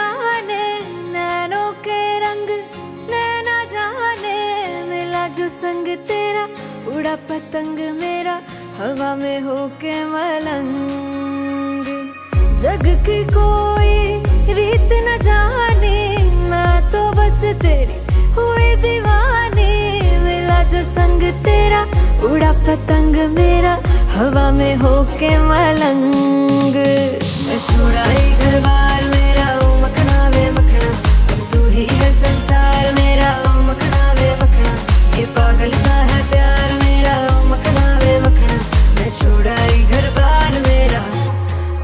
जाने नैनों के रंग, नैना जाने मिला जो संग तेरा, उड़ा पतंग मेरा हवा में होके मलंग। जग की कोई रीत न जाने, मैं तो बस तेरी हुई दीवानी। मिला जो संग तेरा, उड़ा पतंग मेरा हवा में होके मलंग। मैं छोड़ा ही घर बार मेरा, ओ मखना वे मखना, अब तू ही है संसार मेरा, ओ मखना वे मखना। ये पागल सा है प्यार मेरा, ओ मखना वे मखना। मैं छोड़ा ही घर बार मेरा,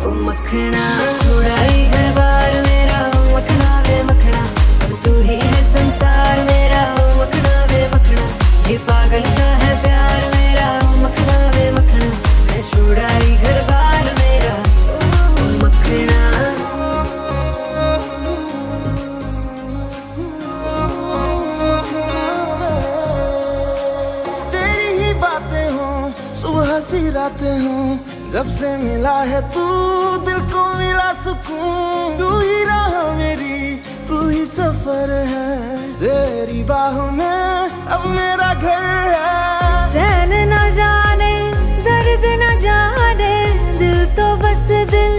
ओ मखना। छोड़ा ही घर बार मेरा, ओ मखना वे मखना, अब तू ही है संसार मेरा, ओ मखना वे मखना। ये पागल सा है प्यार मेरा, ओ मखना वे मखना। मैं छोड़ा ही घर बार मेरा, ओ मखना। तेरी ही बातें हों, सुबह सी रातें हों, जब से मिला है तू दिल को मिला सुकून। तू ही राह मेरी, तू ही सफर है, तेरी बाहों में अब मेरा घर है। चैन न जाने दर्द न जाने, दिल तो बस दिल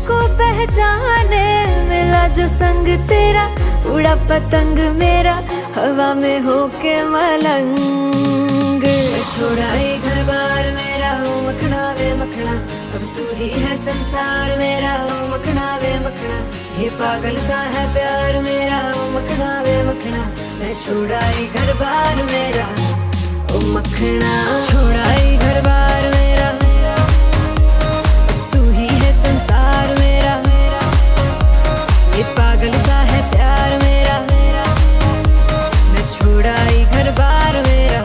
को पहचाने। मिला जो संग तेरा, उड़ा पतंग मेरा हवा में होके मलंग। छोड़ा ही घर बार मेरा, ओ मखना वे मखना, अब तू ही है संसार मेरा, ओ मखना वे मखना। ये पागल सा है प्यार मेरा, ओ मखना वे मखना। मैं छोड़ा ही घर बार मेरा, ओ मखना। छोड़ा ही घर बार मेरा, तू ही है संसार मेरा, ये पागल सा है प्यार मेरा। मैं छोड़ा ही घर बार मेरा।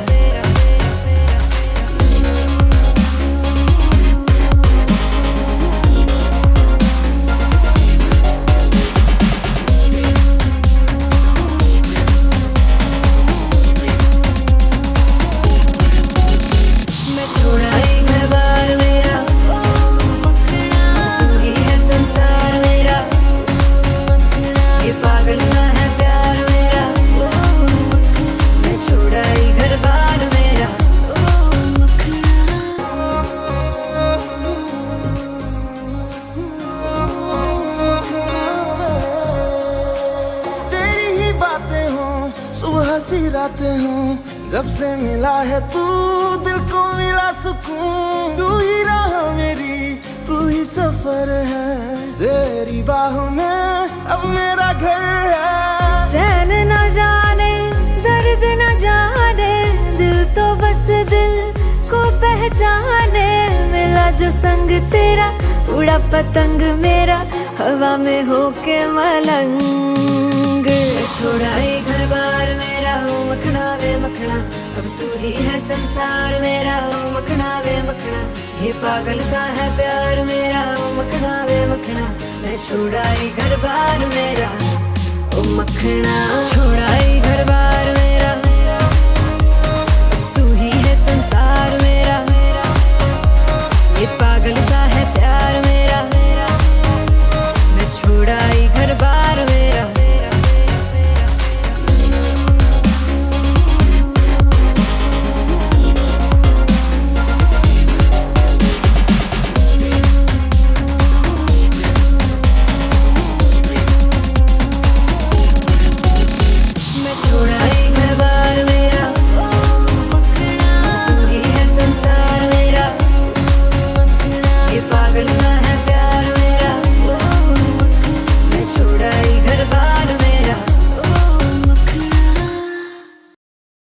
सुबह सी रातें हों, जब से मिला है तू दिल को मिला सुकून। तू ही राह मेरी, तू ही सफर है, तेरी बाहों में अब मेरा घर है। चैन न जाने दर्द न जाने, दिल तो बस दिल को पहचाने। मिला जो संग तेरा, उड़ा पतंग मेरा हवा में होके मलंग। छोड़ा ही घर बार मेरा, ओ मखना वे मखना, अब तू ही है संसार मेरा, ओ मखना वे मखना। ये पागल सा है प्यार मेरा, ओ मखना वे मखना। मैं छोड़ा ही घर बार मेरा, ओ मखना।